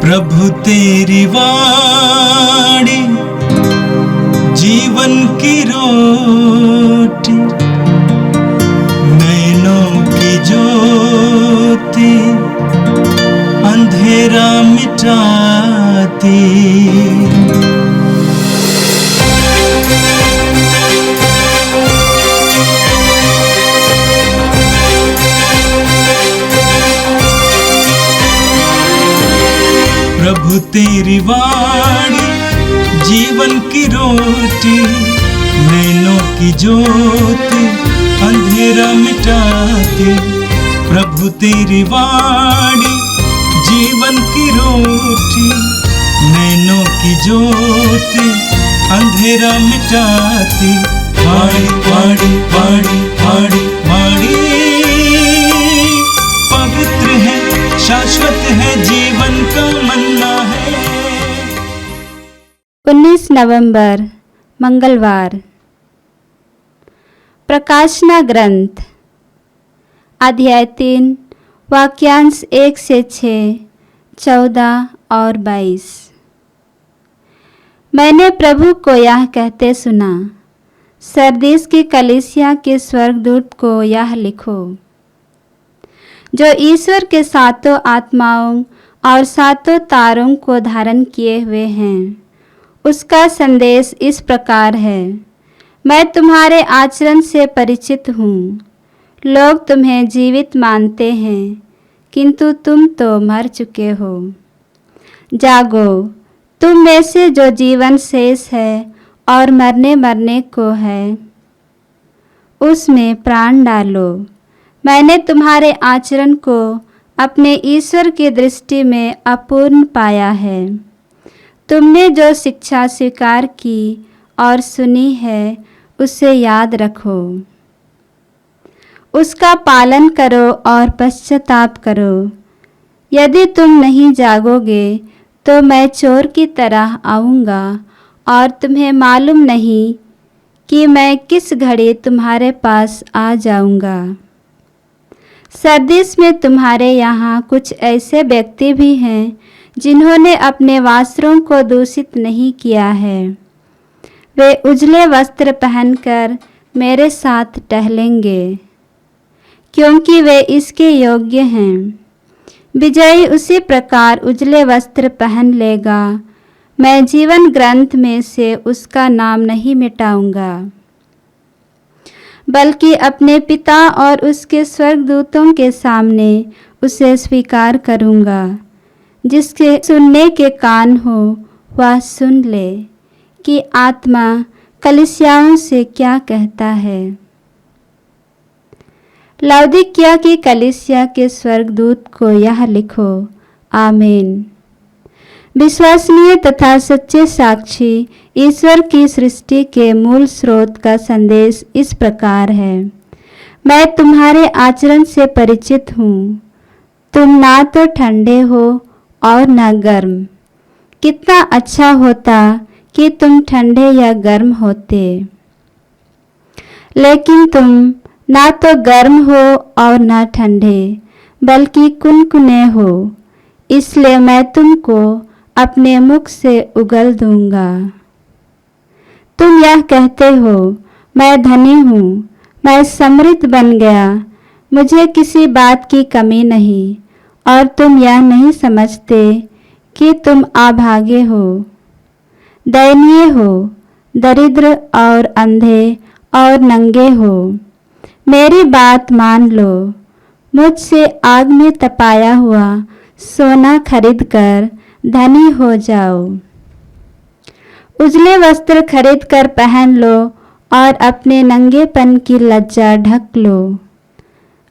प्रभु तेरी वाणी जीवन की रोटी, नैनों की ज्योति अंधेरा मिटाती। प्रभु तेरी वाणी जीवन की रोटी, नैनों की ज्योति अंधेरा मिटाती। प्रभु तेरी वाणी जीवन की रोटी, नैनों की ज्योति अंधेरा मिटाती। वाणी वाणी वाणी वाणी वाणी पवित्र है, शाश्वत है, जीवन का मन्ना है। 19 नवंबर मंगलवार। प्रकाशना ग्रंथ अध्याय 3 वाक्यांश 1 से 6, 14 और 22। मैंने प्रभु को यह कहते सुना, सरदीस की कलीसिया के स्वर्गदूत को यह लिखो, जो ईश्वर के 7 आत्माओं और 7 तारों को धारण किए हुए हैं। उसका संदेश इस प्रकार है, मैं तुम्हारे आचरण से परिचित हूँ। लोग तुम्हें जीवित मानते हैं, किंतु तुम तो मर चुके हो। जागो, तुम में से जो जीवन शेष है और मरने को है, उसमें प्राण डालो। मैंने तुम्हारे आचरण को अपने ईश्वर की दृष्टि में अपूर्ण पाया है। तुमने जो शिक्षा स्वीकार की और सुनी है, उसे याद रखो। उसका पालन करो और पश्चाताप करो। यदि तुम नहीं जागोगे तो मैं चोर की तरह आऊँगा और तुम्हें मालूम नहीं कि मैं किस घड़ी तुम्हारे पास आ जाऊँगा। सरदीस में तुम्हारे यहाँ कुछ ऐसे व्यक्ति भी हैं जिन्होंने अपने वस्त्रों को दूषित नहीं किया है। वे उजले वस्त्र पहनकर मेरे साथ टहलेंगे, क्योंकि वे इसके योग्य हैं। विजयी उसी प्रकार उजले वस्त्र पहन लेगा। मैं जीवन ग्रंथ में से उसका नाम नहीं मिटाऊंगा, बल्कि अपने पिता और उसके स्वर्गदूतों के सामने उसे स्वीकार करूंगा। जिसके सुनने के कान हो वह सुन ले कि आत्मा कलीसियाओं से क्या कहता है। लौदीकिया की कलीसिया के स्वर्गदूत को यह लिखो, आमीन। विश्वसनीय तथा सच्चे साक्षी ईश्वर की सृष्टि के मूल स्रोत का संदेश इस प्रकार है, मैं तुम्हारे आचरण से परिचित हूँ। तुम ना तो ठंडे हो और न गर्म। कितना अच्छा होता कि तुम ठंडे या गर्म होते, लेकिन तुम ना तो गर्म हो और न ठंडे, बल्कि कुनकुने हो। इसलिए मैं तुमको अपने मुख से उगल दूंगा। तुम यह कहते हो, मैं धनी हूँ, मैं समृद्ध बन गया, मुझे किसी बात की कमी नहीं, और तुम यह नहीं समझते कि तुम अभागे हो, दयनीय हो, दरिद्र और अंधे और नंगे हो। मेरी बात मान लो। मुझसे आग में तपाया हुआ सोना खरीद कर धनी हो जाओ। उजले वस्त्र खरीद कर पहन लो और अपने नंगेपन की लज्जा ढक लो।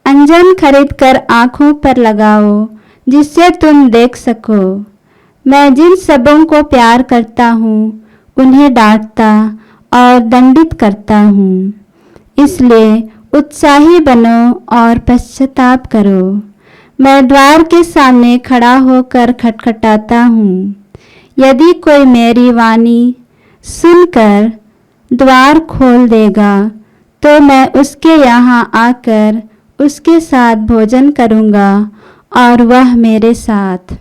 अंजन खरीद कर आँखों पर लगाओ, जिससे तुम देख सको। मैं जिन सबों को प्यार करता हूँ, उन्हें डांटता और दंडित करता हूँ। इसलिए उत्साही बनो और पश्चाताप करो। मैं द्वार के सामने खड़ा होकर खटखटाता हूँ। यदि कोई मेरी वाणी सुनकर द्वार खोल देगा, तो मैं उसके यहाँ आकर उसके साथ भोजन करूँगा और वह मेरे साथ।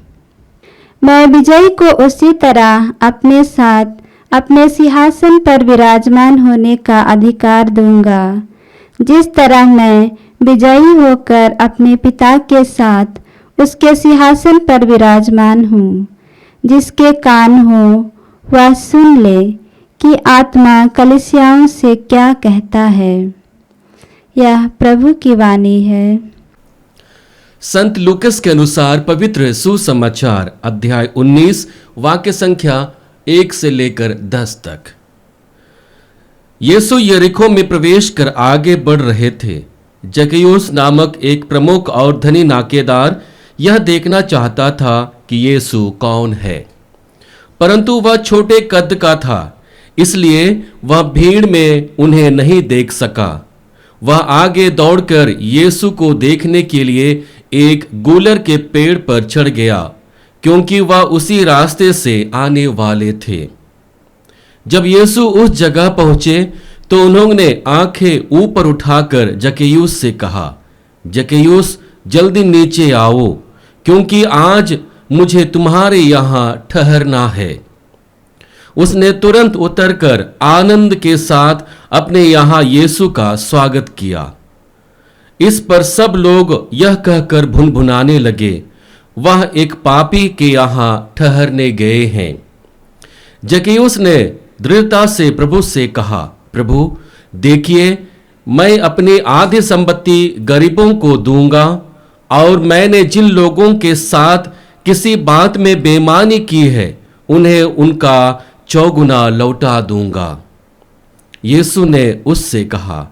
मैं विजयी को उसी तरह अपने साथ अपने सिंहासन पर विराजमान होने का अधिकार दूंगा, जिस तरह मैं विजयी होकर अपने पिता के साथ उसके सिंहासन पर विराजमान हूँ। जिसके कान हो वह सुन ले कि आत्मा कलीसियाओं से क्या कहता है। यह प्रभु की वाणी है। संत लूकस के अनुसार पवित्र सुसमाचार अध्याय 19 वाक्य संख्या 1 से लेकर 10 तक। यीशु यरीहो में प्रवेश कर आगे बढ़ रहे थे। जक्कैयुस नामक एक प्रमुख और धनी नाकेदार यह देखना चाहता था कि यीशु कौन है, परंतु वह छोटे कद का था, इसलिए वह भीड़ में उन्हें नहीं देख सका। वह आगे दौड़कर यीशु को देखने के लिए एक गूलर के पेड़ पर चढ़ गया, क्योंकि वह उसी रास्ते से आने वाले थे। जब यीशु उस जगह पहुंचे तो उन्होंने आंखें ऊपर उठाकर जक्कैयुस से कहा, जक्कैयुस जल्दी नीचे आओ, क्योंकि आज मुझे तुम्हारे यहाँ ठहरना है। उसने तुरंत उतरकर आनंद के साथ अपने यहाँ यीशु का स्वागत किया। इस पर सब लोग यह कहकर भुनभुनाने लगे, वह एक पापी के यहाँ ठहरने गए हैं। जक्कैयुस ने दृढ़ता से प्रभु से कहा, प्रभु देखिए, मैं अपनी आधी संपत्ति गरीबों को दूंगा, और मैंने जिन लोगों के साथ किसी बात में बेईमानी की है उन्हें उनका 4 गुना लौटा दूंगा। यीशु ने उससे कहा,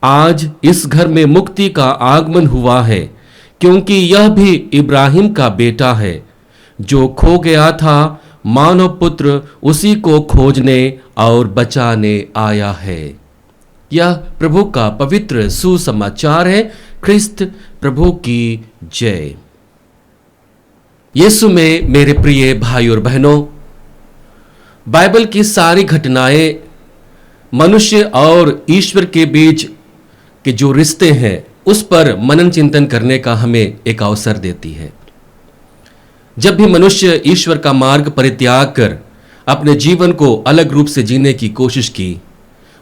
आज इस घर में मुक्ति का आगमन हुआ है, क्योंकि यह भी इब्राहिम का बेटा है। जो खो गया था, मानव पुत्र उसी को खोजने और बचाने आया है। यह प्रभु का पवित्र सुसमाचार है। ख्रिस्त प्रभु की जय। यीशु में मेरे प्रिय भाई और बहनों, बाइबल की सारी घटनाएं मनुष्य और ईश्वर के बीच के जो रिश्ते हैं उस पर मनन चिंतन करने का हमें एक अवसर देती है। जब भी मनुष्य ईश्वर का मार्ग परित्याग कर अपने जीवन को अलग रूप से जीने की कोशिश की,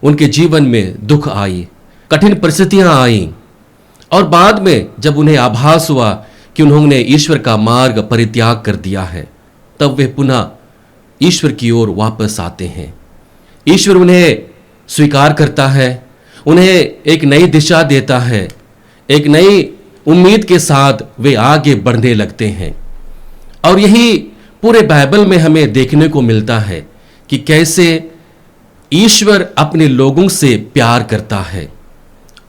उनके जीवन में दुख आई, कठिन परिस्थितियां आई, और बाद में जब उन्हें आभास हुआ कि उन्होंने ईश्वर का मार्ग परित्याग कर दिया है, तब वे पुनः ईश्वर की ओर वापस आते हैं। ईश्वर उन्हें स्वीकार करता है, उन्हें एक नई दिशा देता है, एक नई उम्मीद के साथ वे आगे बढ़ने लगते हैं। और यही पूरे बाइबल में हमें देखने को मिलता है कि कैसे ईश्वर अपने लोगों से प्यार करता है,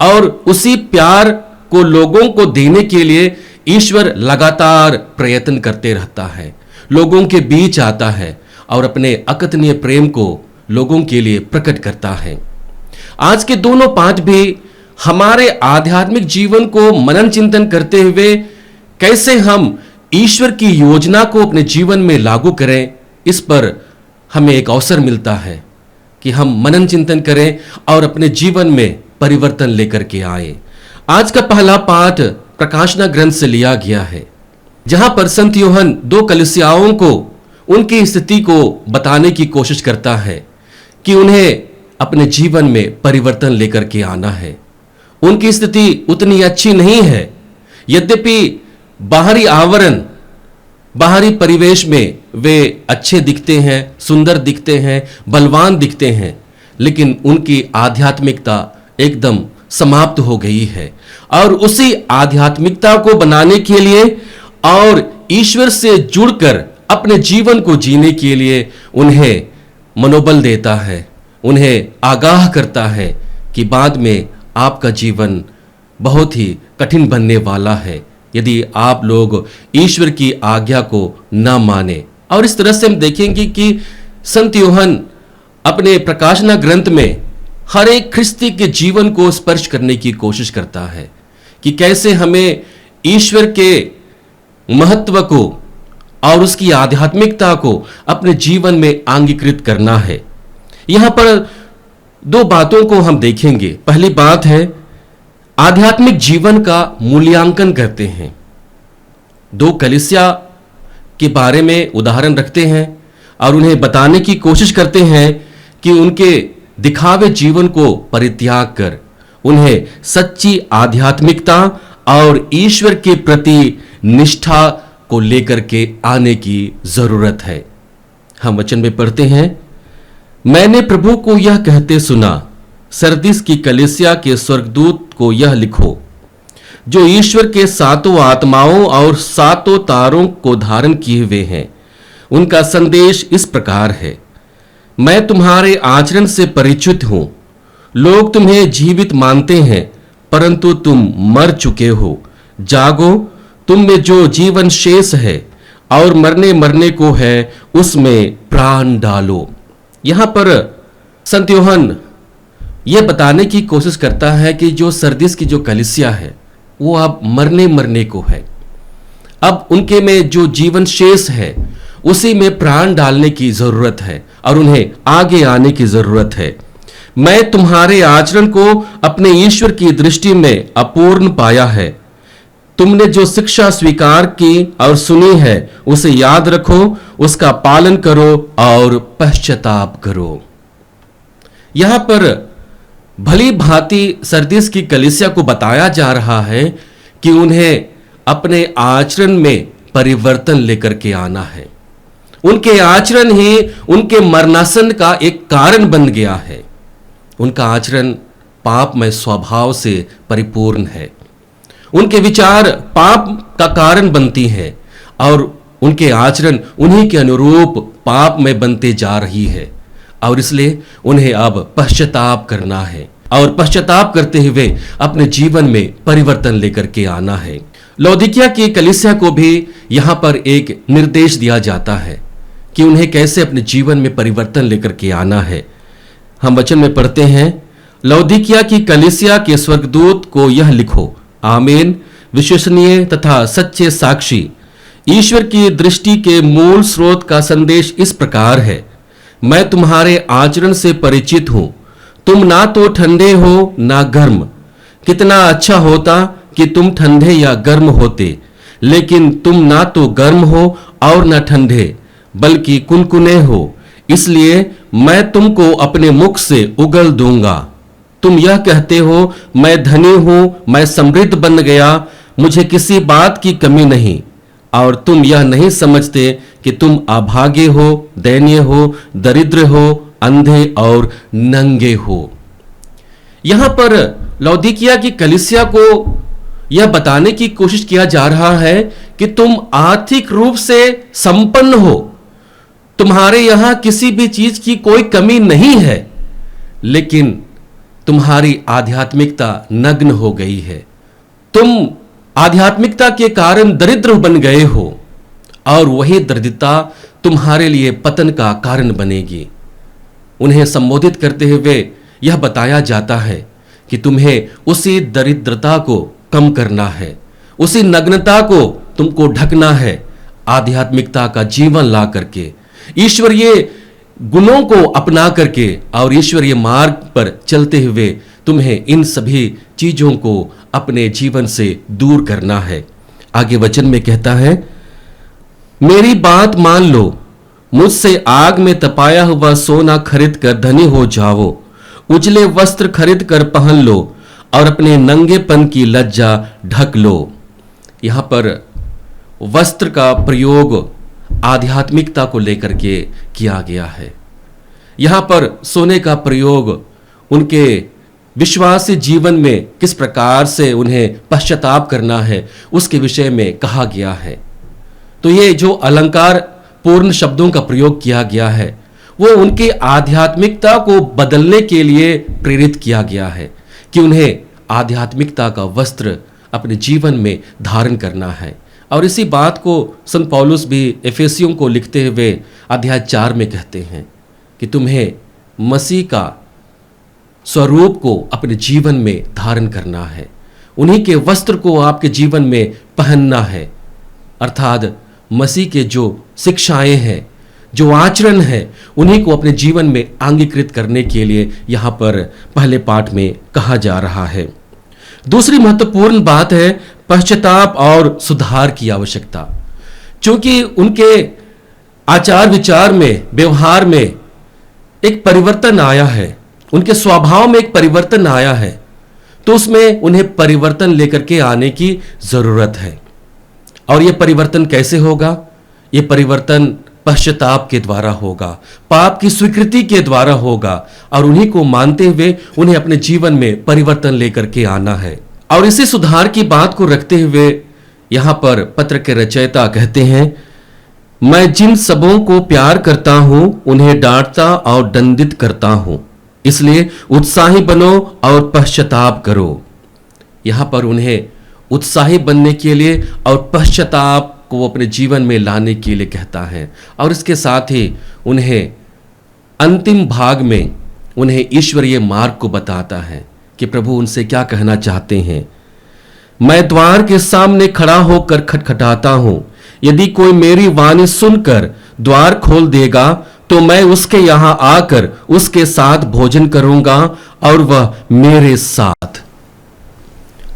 और उसी प्यार को लोगों को देने के लिए ईश्वर लगातार प्रयत्न करते रहता है, लोगों के बीच आता है और अपने अकथनीय प्रेम को लोगों के लिए प्रकट करता है। आज के दोनों पाठ भी हमारे आध्यात्मिक जीवन को मनन चिंतन करते हुए कैसे हम ईश्वर की योजना को अपने जीवन में लागू करें, इस पर हमें एक अवसर मिलता है कि हम मनन चिंतन करें और अपने जीवन में परिवर्तन लेकर के आए। आज का पहला पाठ प्रकाशना ग्रंथ से लिया गया है, जहां पर संत यूहन्ना 2 कलीसियाओं को उनकी स्थिति को बताने की कोशिश करता है कि उन्हें अपने जीवन में परिवर्तन लेकर के आना है। उनकी स्थिति उतनी अच्छी नहीं है, यद्यपि बाहरी आवरण, बाहरी परिवेश में वे अच्छे दिखते हैं, सुंदर दिखते हैं, बलवान दिखते हैं, लेकिन उनकी आध्यात्मिकता एकदम समाप्त हो गई है। और उसी आध्यात्मिकता को बनाने के लिए और ईश्वर से जुड़कर अपने जीवन को जीने के लिए उन्हें मनोबल देता है, उन्हें आगाह करता है कि बाद में आपका जीवन बहुत ही कठिन बनने वाला है यदि आप लोग ईश्वर की आज्ञा को न माने। और इस तरह से हम देखेंगे कि संत यूहन्ना अपने प्रकाशना ग्रंथ में हर एक ख्रिस्ती के जीवन को स्पर्श करने की कोशिश करता है कि कैसे हमें ईश्वर के महत्व को और उसकी आध्यात्मिकता को अपने जीवन में अंगीकृत करना है। यहां पर 2 बातों को हम देखेंगे। पहली बात है, आध्यात्मिक जीवन का मूल्यांकन करते हैं। 2 कलीसिया के बारे में उदाहरण रखते हैं और उन्हें बताने की कोशिश करते हैं कि उनके दिखावे जीवन को परित्याग कर उन्हें सच्ची आध्यात्मिकता और ईश्वर के प्रति निष्ठा को लेकर के आने की जरूरत है। हम वचन में पढ़ते हैं, मैंने प्रभु को यह कहते सुना, सरदीस की कलीसिया के स्वर्गदूत को यह लिखो, जो ईश्वर के सातों आत्माओं और सातों तारों को धारण किए हुए हैं। उनका संदेश इस प्रकार है, मैं तुम्हारे आचरण से परिचित हूं। लोग तुम्हें जीवित मानते हैं, परंतु तुम मर चुके हो। जागो, तुम में जो जीवन शेष है और मरने को है उसमें प्राण डालो। यहां पर संत यूहन्ना यह बताने की कोशिश करता है कि जो सरदीस की जो कलीसिया है वो अब मरने को है। अब उनके में जो जीवन शेष है उसी में प्राण डालने की जरूरत है और उन्हें आगे आने की जरूरत है। मैं तुम्हारे आचरण को अपने ईश्वर की दृष्टि में अपूर्ण पाया है। तुमने जो शिक्षा स्वीकार की और सुनी है उसे याद रखो, उसका पालन करो और पश्चाताप करो। यहां पर भली भांति सरदीस की कलीसिया को बताया जा रहा है कि उन्हें अपने आचरण में परिवर्तन लेकर के आना है। उनके आचरण ही उनके मरणासन का एक कारण बन गया है। उनका आचरण पापमय स्वभाव से परिपूर्ण है। उनके विचार पाप का कारण बनती हैं और उनके आचरण उन्हीं के अनुरूप पाप में बनते जा रही है और इसलिए उन्हें अब पश्चाताप करना है और पश्चाताप करते हुए अपने जीवन में परिवर्तन लेकर के आना है। लौदीकिया की कलीसिया को भी यहां पर एक निर्देश दिया जाता है कि उन्हें कैसे अपने जीवन में परिवर्तन लेकर के आना है। हम वचन में पढ़ते हैं, लौदीकिया की कलीसिया के स्वर्गदूत को यह लिखो, आमीन, विश्वसनीय तथा सच्चे साक्षी, ईश्वर की दृष्टि के मूल स्रोत का संदेश इस प्रकार है, मैं तुम्हारे आचरण से परिचित हूं। तुम ना तो ठंडे हो ना गर्म। कितना अच्छा होता कि तुम ठंडे या गर्म होते, लेकिन तुम ना तो गर्म हो और ना ठंडे, बल्कि कुनकुने हो। इसलिए मैं तुमको अपने मुख से उगल दूंगा। तुम यह कहते हो, मैं धनी हूं, मैं समृद्ध बन गया, मुझे किसी बात की कमी नहीं, और तुम यह नहीं समझते कि तुम अभागे हो, दयनीय हो, दरिद्र हो, अंधे और नंगे हो। यहां पर लौदीकिया की कलीसिया को यह बताने की कोशिश किया जा रहा है कि तुम आर्थिक रूप से संपन्न हो, तुम्हारे यहां किसी भी चीज की कोई कमी नहीं है, लेकिन तुम्हारी आध्यात्मिकता नग्न हो गई है। तुम आध्यात्मिकता के कारण दरिद्र बन गए हो और वही दरिद्रता तुम्हारे लिए पतन का कारण बनेगी। उन्हें संबोधित करते हुए यह बताया जाता है कि तुम्हें उसी दरिद्रता को कम करना है, उसी नग्नता को तुमको ढकना है, आध्यात्मिकता का जीवन ला करके, ईश्वरीय गुणों को अपना करके और ईश्वरीय मार्ग पर चलते हुए तुम्हें इन सभी चीजों को अपने जीवन से दूर करना है। आगे वचन में कहता है, मेरी बात मान लो, मुझसे आग में तपाया हुआ सोना खरीद कर धनी हो जाओ, उजले वस्त्र खरीद कर पहन लो और अपने नंगेपन की लज्जा ढक लो। यहां पर वस्त्र का प्रयोग आध्यात्मिकता को लेकर के किया गया है। यहां पर सोने का प्रयोग उनके विश्वासी जीवन में किस प्रकार से उन्हें पश्चाताप करना है उसके विषय में कहा गया है। तो ये जो अलंकार पूर्ण शब्दों का प्रयोग किया गया है वो उनकी आध्यात्मिकता को बदलने के लिए प्रेरित किया गया है कि उन्हें आध्यात्मिकता का वस्त्र अपने जीवन में धारण करना है। और इसी बात को संत पौलुस भी एफेसियों को लिखते हुए अध्याय 4 में कहते हैं कि तुम्हें मसीह का स्वरूप को अपने जीवन में धारण करना है, उन्हीं के वस्त्र को आपके जीवन में पहनना है। अर्थात मसीह के जो शिक्षाएं हैं, जो आचरण है, उन्हीं को अपने जीवन में अंगीकृत करने के लिए यहाँ पर पहले पाठ में कहा जा रहा है। दूसरी महत्वपूर्ण बात है पश्चाताप और सुधार की आवश्यकता। क्योंकि उनके आचार विचार में, व्यवहार में एक परिवर्तन आया है, उनके स्वभाव में एक परिवर्तन आया है, तो उसमें उन्हें परिवर्तन लेकर के आने की जरूरत है। और यह परिवर्तन कैसे होगा? यह परिवर्तन पश्चाताप के द्वारा होगा, पाप की स्वीकृति के द्वारा होगा, और उन्हीं को मानते हुए उन्हें अपने जीवन में परिवर्तन लेकर के आना है। और इसी सुधार की बात को रखते हुए यहां पर पत्र के रचयिता कहते हैं, मैं जिन सबों को प्यार करता हूं उन्हें डांटता और दंडित करता हूं, इसलिए उत्साही बनो और पश्चाताप करो। यहां पर उन्हें उत्साही बनने के लिए और पश्चाताप को अपने जीवन में लाने के लिए कहता है। और इसके साथ ही उन्हें अंतिम भाग में उन्हें ईश्वरीय मार्ग को बताता है कि प्रभु उनसे क्या कहना चाहते हैं। मैं द्वार के सामने खड़ा होकर खटखटाता हूं, यदि कोई मेरी वाणी सुनकर द्वार खोल देगा तो मैं उसके यहां आकर उसके साथ भोजन करूंगा और वह मेरे साथ।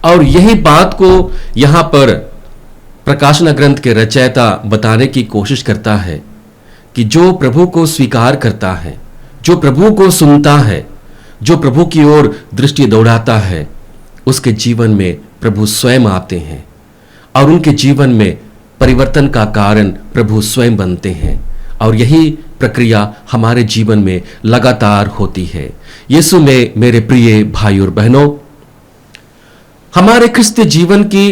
और यही बात को यहां पर प्रकाशन ग्रंथ के रचयिता बताने की कोशिश करता है कि जो प्रभु को स्वीकार करता है, जो प्रभु को सुनता है, जो प्रभु की ओर दृष्टि दौड़ाता है, उसके जीवन में प्रभु स्वयं आते हैं और उनके जीवन में परिवर्तन का कारण प्रभु स्वयं बनते हैं। और यही प्रक्रिया हमारे जीवन में लगातार होती है। यीशु में मेरे प्रिय भाई और बहनों, हमारे क्रिस्तीय जीवन की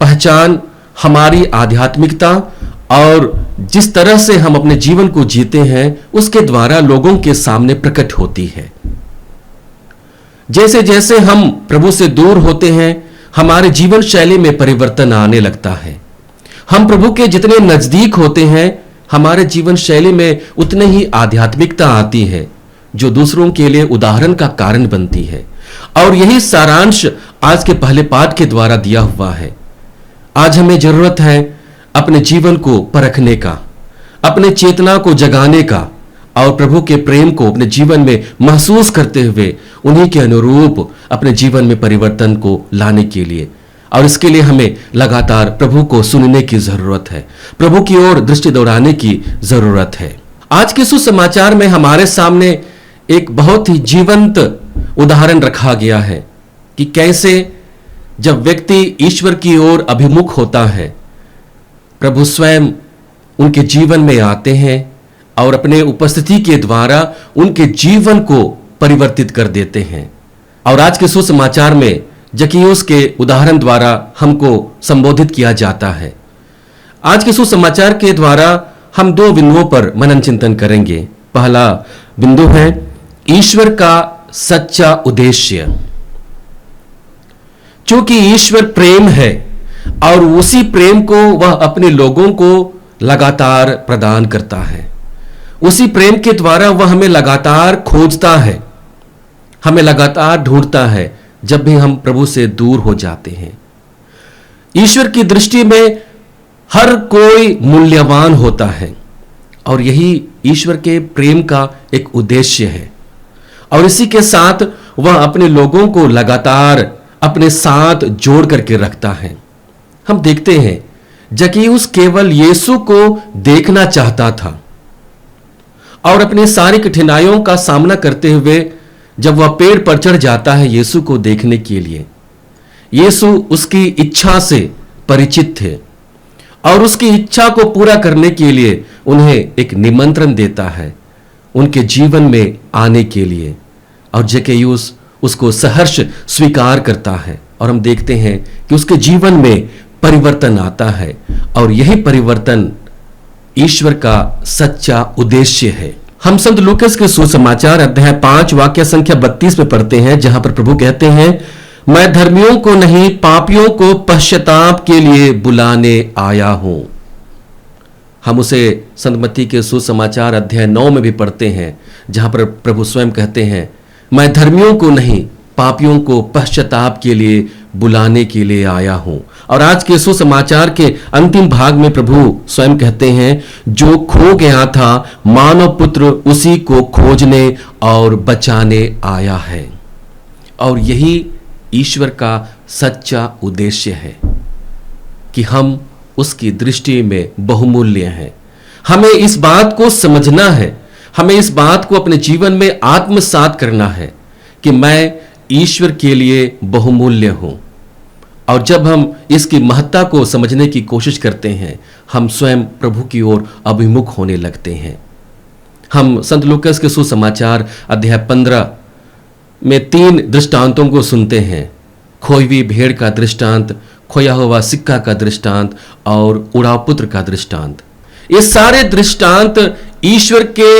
पहचान हमारी आध्यात्मिकता और जिस तरह से हम अपने जीवन को जीते हैं उसके द्वारा लोगों के सामने प्रकट होती है। जैसे जैसे हम प्रभु से दूर होते हैं, हमारे जीवन शैली में परिवर्तन आने लगता है। हम प्रभु के जितने नजदीक होते हैं, हमारे जीवन शैली में उतने ही आध्यात्मिकता आती है, जो दूसरों के लिए उदाहरण का कारण बनती है। और यही सारांश आज के पहले पाठ के द्वारा दिया हुआ है। आज हमें जरूरत है अपने जीवन को परखने का, अपने चेतना को जगाने का और प्रभु के प्रेम को अपने जीवन में महसूस करते हुए उन्हीं के अनुरूप अपने जीवन में परिवर्तन को लाने के लिए। और इसके लिए हमें लगातार प्रभु को सुनने की जरूरत है, प्रभु की ओर दृष्टि दौड़ाने की जरूरत है। आज के सुसमाचार में हमारे सामने एक बहुत ही जीवंत उदाहरण रखा गया है कि कैसे जब व्यक्ति ईश्वर की ओर अभिमुख होता है, प्रभु स्वयं उनके जीवन में आते हैं और अपने उपस्थिति के द्वारा उनके जीवन को परिवर्तित कर देते हैं। और आज के सुसमाचार में जक्कियुस के उदाहरण द्वारा हमको संबोधित किया जाता है। आज के सुसमाचार के द्वारा हम दो बिंदुओं पर मनन चिंतन करेंगे। पहला बिंदु है ईश्वर का सच्चा उद्देश्य। क्योंकि ईश्वर प्रेम है और उसी प्रेम को वह अपने लोगों को लगातार प्रदान करता है। उसी प्रेम के द्वारा वह हमें लगातार खोजता है, हमें लगातार ढूंढता है जब भी हम प्रभु से दूर हो जाते हैं। ईश्वर की दृष्टि में हर कोई मूल्यवान होता है और यही ईश्वर के प्रेम का एक उद्देश्य है। और इसी के साथ वह अपने लोगों को लगातार अपने साथ जोड़ करके रखता है। हम देखते हैं जक्कियुस केवल यीशु को देखना चाहता था और अपनी सारी कठिनाइयों का सामना करते हुए जब वह पेड़ पर चढ़ जाता है यीशु को देखने के लिए, यीशु उसकी इच्छा से परिचित थे और उसकी इच्छा को पूरा करने के लिए उन्हें एक निमंत्रण देता है उनके जीवन में आने के लिए। और जक्कियुस उसको सहर्ष स्वीकार करता है और हम देखते हैं कि उसके जीवन में परिवर्तन आता है। और यही परिवर्तन ईश्वर का सच्चा उद्देश्य है। हम संत लूकास के सुसमाचार अध्याय 5 वाक्य संख्या 32 में पढ़ते हैं, जहां पर प्रभु कहते हैं, मैं धर्मियों को नहीं पापियों को पश्चाताप के लिए बुलाने आया हूं। हम उसे संत मत्ती के सुसमाचार अध्याय 9 में भी पढ़ते हैं, जहां पर प्रभु स्वयं कहते हैं, मैं धर्मियों को नहीं पापियों को पश्चाताप के लिए बुलाने के लिए आया हूं। और आज के सुसमाचार के अंतिम भाग में प्रभु स्वयं कहते हैं, जो खो गया था मानव पुत्र उसी को खोजने और बचाने आया है। और यही ईश्वर का सच्चा उद्देश्य है कि हम उसकी दृष्टि में बहुमूल्य हैं। हमें इस बात को समझना है, हमें इस बात को अपने जीवन में आत्मसात करना है कि मैं ईश्वर के लिए बहुमूल्य हूं। और जब हम इसकी महत्ता को समझने की कोशिश करते हैं, हम स्वयं प्रभु की ओर अभिमुख होने लगते हैं। हम संत लूकास के सुसमाचार अध्याय 15 में 3 दृष्टांतों को सुनते हैं। खोई हुई भेड़ का दृष्टांत, खोया हुआ सिक्का का दृष्टांत और उड़ाव पुत्र का दृष्टांत। ये सारे दृष्टांत ईश्वर के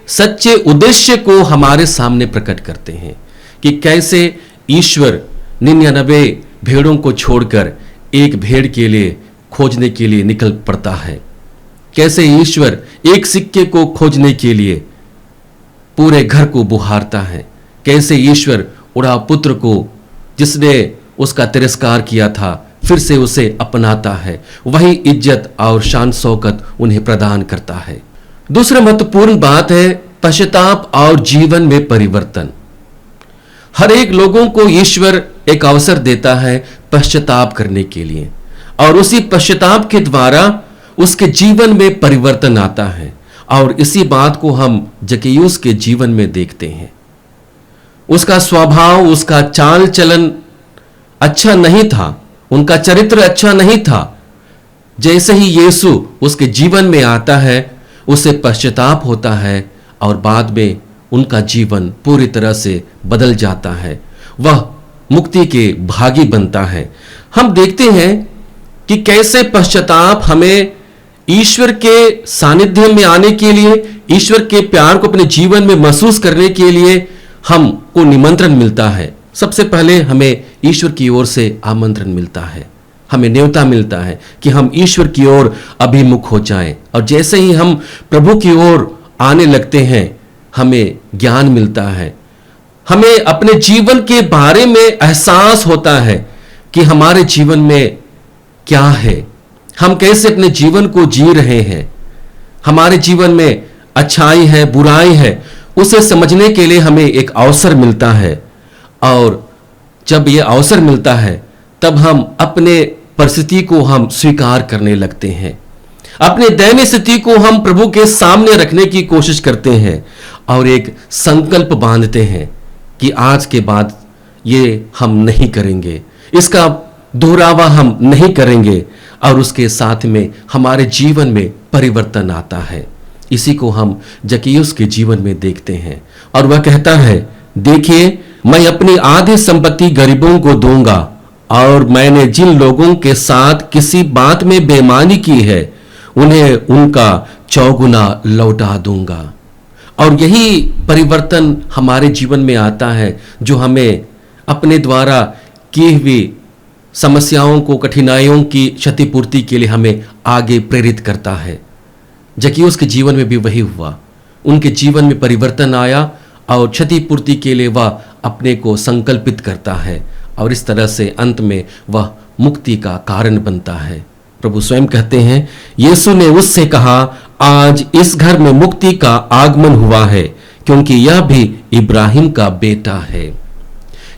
सच्चे उद्देश्य को हमारे सामने प्रकट करते हैं कि कैसे ईश्वर 99 भेड़ों को छोड़कर एक भेड़ के लिए खोजने के लिए निकल पड़ता है। कैसे ईश्वर एक सिक्के को खोजने के लिए पूरे घर को बुहारता है। कैसे ईश्वर उड़ाव पुत्र को, जिसने उसका तिरस्कार किया था, फिर से उसे अपनाता है, वही इज्जत और शान शौकत उन्हें प्रदान करता है। दूसरी महत्वपूर्ण बात है पश्चाताप और जीवन में परिवर्तन। हर एक लोगों को ईश्वर एक अवसर देता है पश्चाताप करने के लिए, और उसी पश्चाताप के द्वारा उसके जीवन में परिवर्तन आता है। और इसी बात को हम जक्कैयुस के जीवन में देखते हैं। उसका स्वभाव, उसका चाल चलन अच्छा नहीं था, उनका चरित्र अच्छा नहीं था। जैसे ही यीशु उसके जीवन में आता है, उसे पश्चाताप होता है और बाद में उनका जीवन पूरी तरह से बदल जाता है। वह मुक्ति के भागी बनता है। हम देखते हैं कि कैसे पश्चाताप हमें ईश्वर के सानिध्य में आने के लिए, ईश्वर के प्यार को अपने जीवन में महसूस करने के लिए हमको निमंत्रण मिलता है। सबसे पहले हमें ईश्वर की ओर से आमंत्रण मिलता है, हमें न्योता मिलता है कि हम ईश्वर की ओर अभिमुख हो जाएं। और जैसे ही हम प्रभु की ओर आने लगते हैं, हमें ज्ञान मिलता है, हमें अपने जीवन के बारे में एहसास होता है कि हमारे जीवन में क्या है, हम कैसे अपने जीवन को जी रहे हैं, हमारे जीवन में अच्छाई है, बुराई है, उसे समझने के लिए हमें एक अवसर मिलता है। और जब यह अवसर मिलता है, तब हम अपने परिस्थिति को हम स्वीकार करने लगते हैं, अपने दयनीय स्थिति को हम प्रभु के सामने रखने की कोशिश करते हैं और एक संकल्प बांधते हैं कि आज के बाद ये हम नहीं करेंगे, इसका दोहरावा हम नहीं करेंगे, और उसके साथ में हमारे जीवन में परिवर्तन आता है। इसी को हम जक्कैयुस के जीवन में देखते हैं। और वह कहता है, देखिए मैं अपनी आधी संपत्ति गरीबों को दूंगा, और मैंने जिन लोगों के साथ किसी बात में बेईमानी की है, उन्हें उनका 4 गुना लौटा दूंगा। और यही परिवर्तन हमारे जीवन में आता है, जो हमें अपने द्वारा की हुई समस्याओं को, कठिनाइयों की क्षतिपूर्ति के लिए हमें आगे प्रेरित करता है। जक्कैयुस के जीवन में भी वही हुआ। उनके जीवन में परिवर्तन आया और क्षतिपूर्ति के लिए वह अपने को संकल्पित करता है, और इस तरह से अंत में वह मुक्ति का कारण बनता है। प्रभु स्वयं कहते हैं, यीशु ने उससे कहा, आज इस घर में मुक्ति का आगमन हुआ है, क्योंकि यह भी इब्राहिम का बेटा है।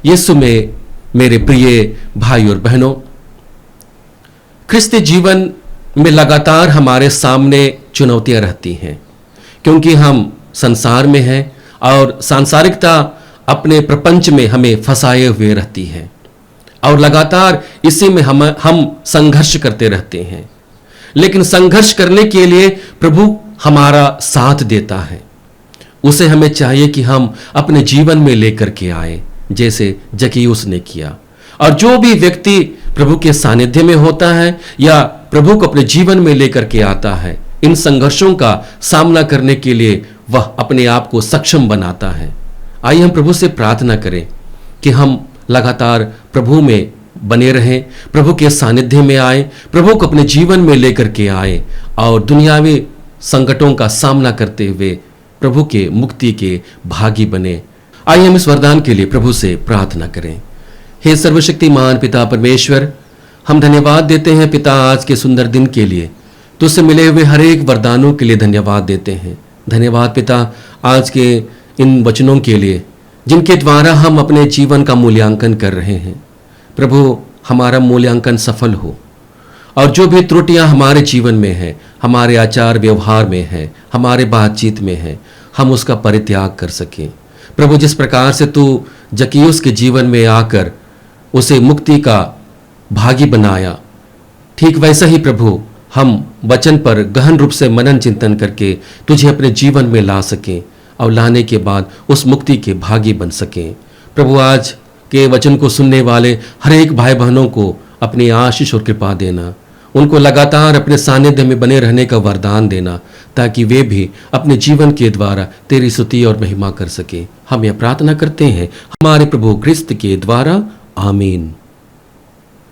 यीशु में मेरे प्रिय भाई और बहनों, क्रिस्ती जीवन में लगातार हमारे सामने चुनौतियां रहती हैं, क्योंकि हम संसार में हैं और सांसारिकता अपने प्रपंच में हमें फंसाए हुए रहती है, और लगातार इसी में हम संघर्ष करते रहते हैं। लेकिन संघर्ष करने के लिए प्रभु हमारा साथ देता है। उसे हमें चाहिए कि हम अपने जीवन में लेकर के आए, जैसे जक्कैयुस ने किया। और जो भी व्यक्ति प्रभु के सानिध्य में होता है या प्रभु को अपने जीवन में लेकर के आता है, इन संघर्षों का सामना करने के लिए वह अपने आप को सक्षम बनाता है। आइए हम प्रभु से प्रार्थना करें कि हम लगातार प्रभु में बने रहें, प्रभु के सानिध्य में आए, प्रभु को अपने जीवन में लेकर के आए, और दुनियावी संकटों का सामना करते हुए प्रभु के मुक्ति के भागी बने। आइए हम इस वरदान के लिए प्रभु से प्रार्थना करें। हे सर्वशक्तिमान पिता परमेश्वर, हम धन्यवाद देते हैं पिता आज के सुंदर दिन के लिए, तुझसे मिले हुए हर एक वरदानों के लिए धन्यवाद देते हैं। धन्यवाद पिता आज के इन वचनों के लिए, जिनके द्वारा हम अपने जीवन का मूल्यांकन कर रहे हैं। प्रभु हमारा मूल्यांकन सफल हो, और जो भी त्रुटियां हमारे जीवन में हैं, हमारे आचार व्यवहार में हैं, हमारे बातचीत में हैं, हम उसका परित्याग कर सकें। प्रभु, जिस प्रकार से तू जक्कियुस के जीवन में आकर उसे मुक्ति का भागी बनाया, ठीक वैसा ही प्रभु हम वचन पर गहन रूप से मनन चिंतन करके तुझे अपने जीवन में ला सकें और लाने के बाद उस मुक्ति के भागी बन सकें। प्रभु, आज के वचन को सुनने वाले हर एक भाई बहनों को अपनी आशीष और कृपा देना, उनको लगातार अपने सानिध्य में बने रहने का वरदान देना, ताकि वे भी अपने जीवन के द्वारा तेरी स्तुति और महिमा कर सके। हम यह प्रार्थना करते हैं हमारे प्रभु क्रिस्त के द्वारा, आमीन।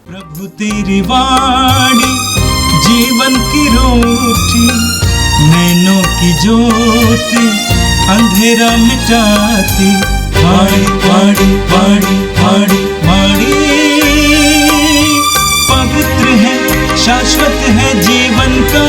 प्रभु तेरी वाणी जीवन की रोटी, नैनों की ज्योति अंधेरा मिटाती। वाणी वाणी वाणी वाणी वाणी पवित्र है, शाश्वत है, जीवन का